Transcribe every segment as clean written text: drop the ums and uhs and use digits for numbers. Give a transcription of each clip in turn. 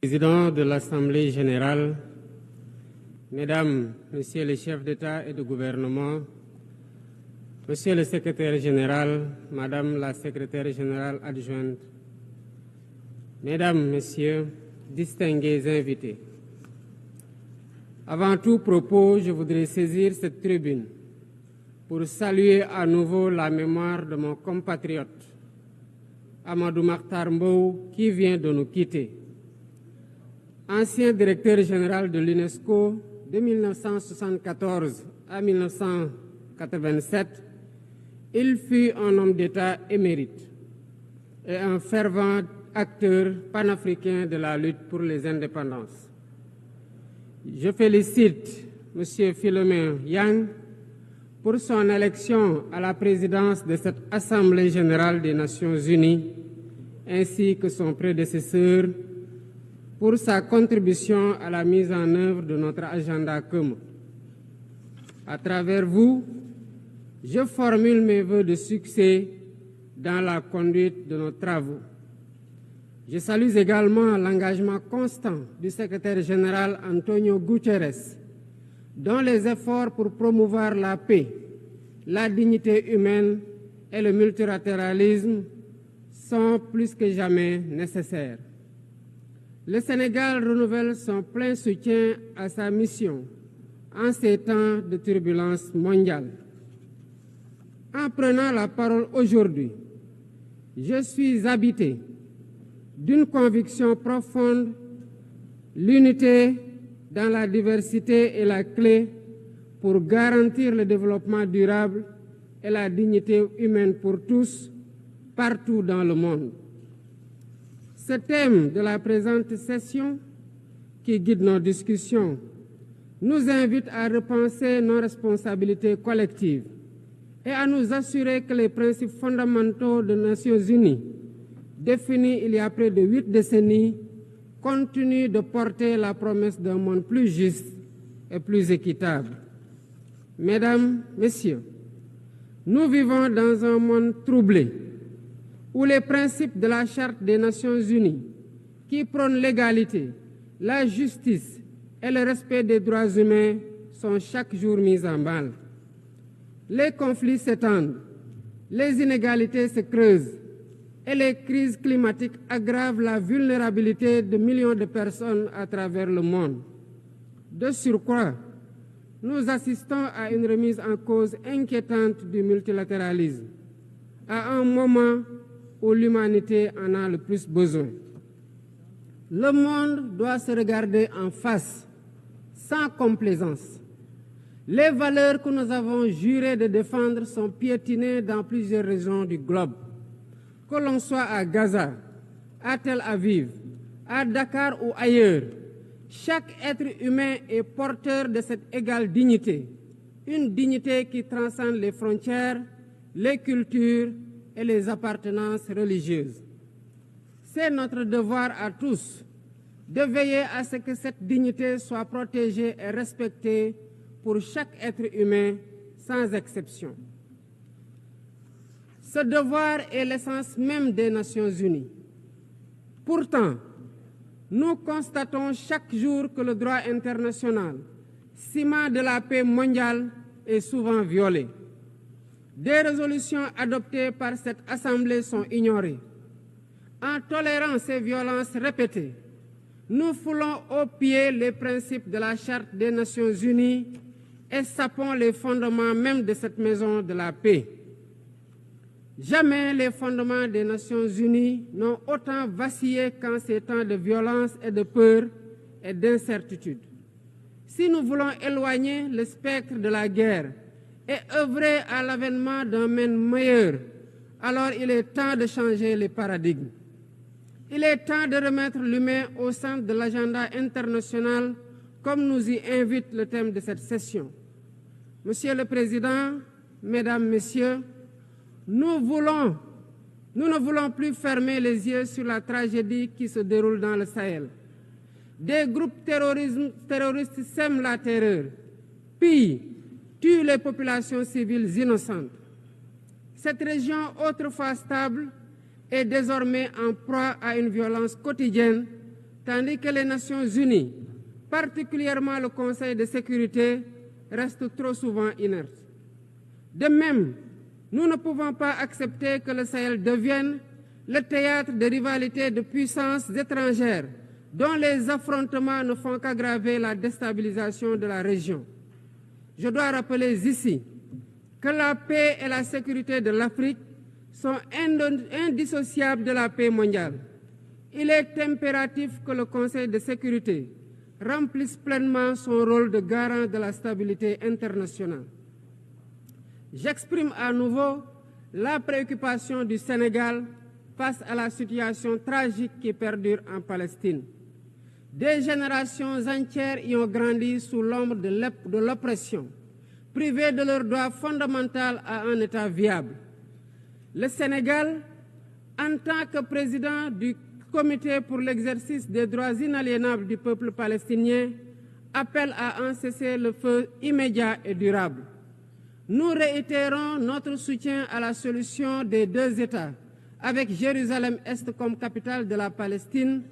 Président de l'Assemblée générale, Mesdames, Messieurs les chefs d'État et de gouvernement, Monsieur le secrétaire général, Madame la secrétaire générale adjointe, Mesdames, Messieurs, distingués invités. Avant tout propos, je voudrais saisir cette tribune pour saluer à nouveau la mémoire de mon compatriote, Amadou Makhtar Mbow, qui vient de nous quitter. Ancien directeur général de l'UNESCO de 1974 à 1987, il fut un homme d'État émérite et un fervent acteur panafricain de la lutte pour les indépendances. Je félicite M. Philomène Yang pour son élection à la présidence de cette Assemblée générale des Nations unies, ainsi que son prédécesseur pour sa contribution à la mise en œuvre de notre agenda commun. À travers vous, je formule mes vœux de succès dans la conduite de nos travaux. Je salue également l'engagement constant du secrétaire général Antonio Guterres, dont les efforts pour promouvoir la paix, la dignité humaine et le multilatéralisme sont plus que jamais nécessaires. Le Sénégal renouvelle son plein soutien à sa mission en ces temps de turbulence mondiale. En prenant la parole aujourd'hui, je suis habité d'une conviction profonde: l'unité dans la diversité est la clé pour garantir le développement durable et la dignité humaine pour tous, partout dans le monde. Ce thème de la présente session, qui guide nos discussions, nous invite à repenser nos responsabilités collectives et à nous assurer que les principes fondamentaux des Nations unies, définis il y a près de 8 décennies, continuent de porter la promesse d'un monde plus juste et plus équitable. Mesdames, Messieurs, nous vivons dans un monde troublé, où les principes de la Charte des Nations unies, qui prônent l'égalité, la justice et le respect des droits humains, sont chaque jour mis en mal. Les conflits s'étendent, les inégalités se creusent et les crises climatiques aggravent la vulnérabilité de millions de personnes à travers le monde. De surcroît, nous assistons à une remise en cause inquiétante du multilatéralisme, à un moment où l'humanité en a le plus besoin. Le monde doit se regarder en face, sans complaisance. Les valeurs que nous avons juré de défendre sont piétinées dans plusieurs régions du globe. Que l'on soit à Gaza, à Tel Aviv, à Dakar ou ailleurs, chaque être humain est porteur de cette égale dignité, une dignité qui transcende les frontières, les cultures et les appartenances religieuses. C'est notre devoir à tous de veiller à ce que cette dignité soit protégée et respectée pour chaque être humain, sans exception. Ce devoir est l'essence même des Nations unies. Pourtant, nous constatons chaque jour que le droit international, ciment de la paix mondiale, est souvent violé. Des résolutions adoptées par cette Assemblée sont ignorées. En tolérant ces violences répétées, nous foulons aux pieds les principes de la Charte des Nations unies et sapons les fondements même de cette maison de la paix. Jamais les fondements des Nations unies n'ont autant vacillé qu'en ces temps de violence et de peur et d'incertitude. Si nous voulons éloigner le spectre de la guerre et œuvrer à l'avènement d'un monde meilleur, alors il est temps de changer les paradigmes. Il est temps de remettre l'humain au centre de l'agenda international, comme nous y invite le thème de cette session. Monsieur le Président, Mesdames, Messieurs, nous ne voulons plus fermer les yeux sur la tragédie qui se déroule dans le Sahel. Des groupes terroristes sèment la terreur, pillent, tuent les populations civiles innocentes. Cette région, autrefois stable, est désormais en proie à une violence quotidienne tandis que les Nations Unies, particulièrement le Conseil de sécurité, restent trop souvent inertes. De même, nous ne pouvons pas accepter que le Sahel devienne le théâtre de rivalités de puissances étrangères dont les affrontements ne font qu'aggraver la déstabilisation de la région. Je dois rappeler ici que la paix et la sécurité de l'Afrique sont indissociables de la paix mondiale. Il est impératif que le Conseil de sécurité remplisse pleinement son rôle de garant de la stabilité internationale. J'exprime à nouveau la préoccupation du Sénégal face à la situation tragique qui perdure en Palestine. Des générations entières y ont grandi sous l'ombre de l'oppression, privées de leur droit fondamental à un État viable. Le Sénégal, en tant que président du Comité pour l'exercice des droits inaliénables du peuple palestinien, appelle à un cessez-le-feu immédiat et durable. Nous réitérons notre soutien à la solution des deux États, avec Jérusalem-Est comme capitale de la Palestine,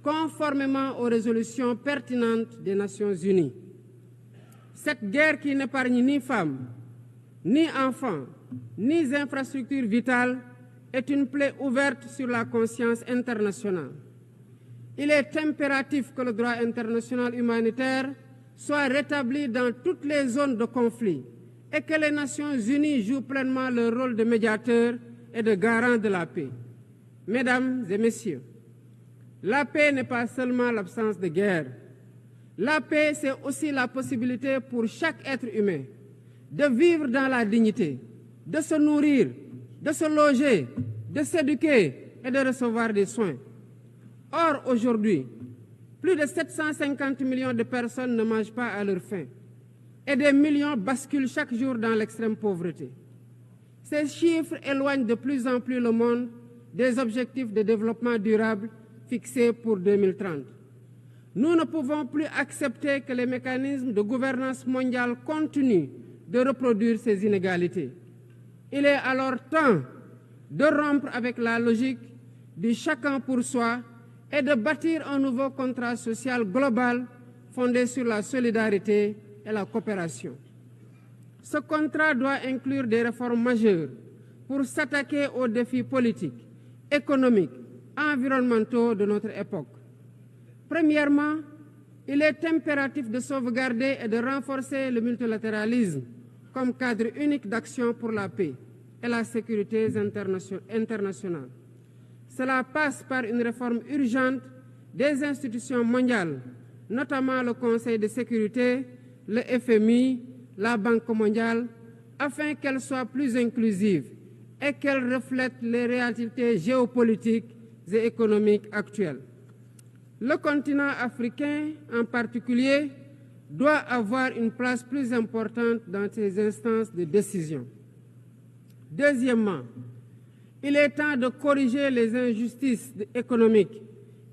conformément aux résolutions pertinentes des Nations Unies. Cette guerre qui n'épargne ni femmes, ni enfants, ni infrastructures vitales est une plaie ouverte sur la conscience internationale. Il est impératif que le droit international humanitaire soit rétabli dans toutes les zones de conflit et que les Nations Unies jouent pleinement leur rôle de médiateur et de garant de la paix. Mesdames et messieurs, la paix n'est pas seulement l'absence de guerre. La paix, c'est aussi la possibilité pour chaque être humain de vivre dans la dignité, de se nourrir, de se loger, de s'éduquer et de recevoir des soins. Or, aujourd'hui, plus de 750 millions de personnes ne mangent pas à leur faim et des millions basculent chaque jour dans l'extrême pauvreté. Ces chiffres éloignent de plus en plus le monde des objectifs de développement durable fixés pour 2030. Nous ne pouvons plus accepter que les mécanismes de gouvernance mondiale continuent de reproduire ces inégalités. Il est alors temps de rompre avec la logique du chacun pour soi et de bâtir un nouveau contrat social global fondé sur la solidarité et la coopération. Ce contrat doit inclure des réformes majeures pour s'attaquer aux défis politiques, économiques, environnementaux de notre époque. Premièrement, il est impératif de sauvegarder et de renforcer le multilatéralisme comme cadre unique d'action pour la paix et la sécurité internationale. Cela passe par une réforme urgente des institutions mondiales, notamment le Conseil de sécurité, le FMI, la Banque mondiale, afin qu'elles soient plus inclusives et qu'elles reflètent les réalités géopolitiques et économiques actuelles. Le continent africain, en particulier, doit avoir une place plus importante dans ces instances de décision. Deuxièmement, il est temps de corriger les injustices économiques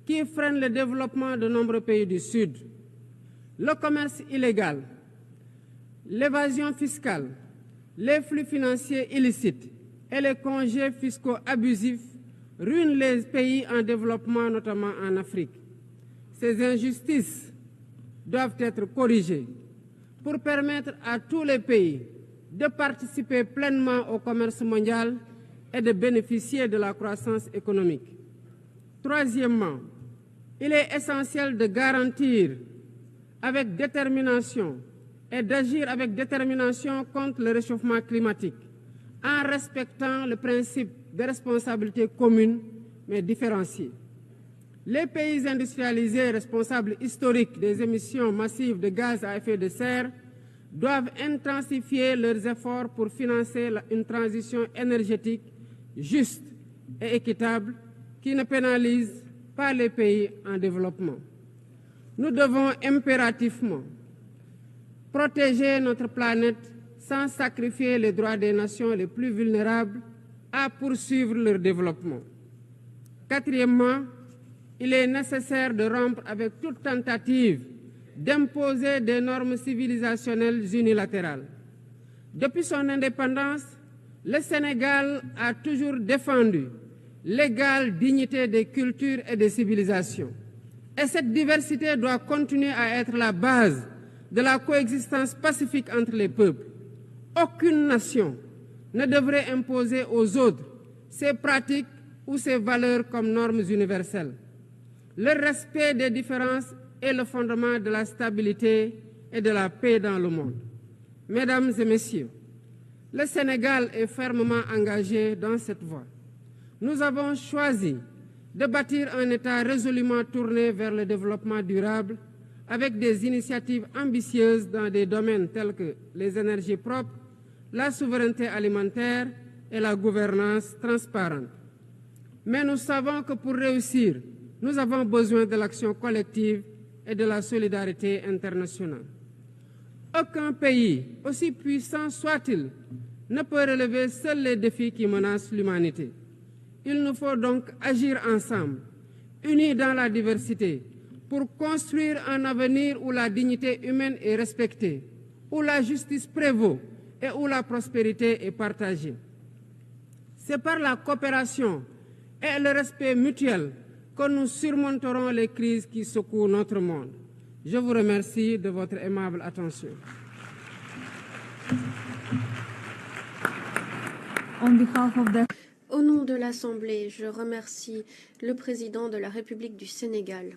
qui freinent le développement de nombreux pays du Sud. Le commerce illégal, l'évasion fiscale, les flux financiers illicites et les congés fiscaux abusifs ruinent les pays en développement, notamment en Afrique. Ces injustices doivent être corrigées pour permettre à tous les pays de participer pleinement au commerce mondial et de bénéficier de la croissance économique. Troisièmement, il est essentiel de garantir avec détermination et d'agir avec détermination contre le réchauffement climatique en respectant le principe de responsabilité commune mais différenciée. Les pays industrialisés responsables historiques des émissions massives de gaz à effet de serre doivent intensifier leurs efforts pour financer une transition énergétique juste et équitable qui ne pénalise pas les pays en développement. Nous devons impérativement protéger notre planète sans sacrifier les droits des nations les plus vulnérables à poursuivre leur développement. Quatrièmement, il est nécessaire de rompre avec toute tentative d'imposer des normes civilisationnelles unilatérales. Depuis son indépendance, le Sénégal a toujours défendu l'égale dignité des cultures et des civilisations. Et cette diversité doit continuer à être la base de la coexistence pacifique entre les peuples. Aucune nation ne devrait imposer aux autres ses pratiques ou ses valeurs comme normes universelles. Le respect des différences est le fondement de la stabilité et de la paix dans le monde. Mesdames et messieurs, le Sénégal est fermement engagé dans cette voie. Nous avons choisi de bâtir un État résolument tourné vers le développement durable avec des initiatives ambitieuses dans des domaines tels que les énergies propres, la souveraineté alimentaire et la gouvernance transparente. Mais nous savons que pour réussir, nous avons besoin de l'action collective et de la solidarité internationale. Aucun pays, aussi puissant soit-il, ne peut relever seuls les défis qui menacent l'humanité. Il nous faut donc agir ensemble, unis dans la diversité, pour construire un avenir où la dignité humaine est respectée, où la justice prévaut et où la prospérité est partagée. C'est par la coopération et le respect mutuel que nous surmonterons les crises qui secouent notre monde. Je vous remercie de votre aimable attention. Au nom de l'Assemblée, je remercie le président de la République du Sénégal.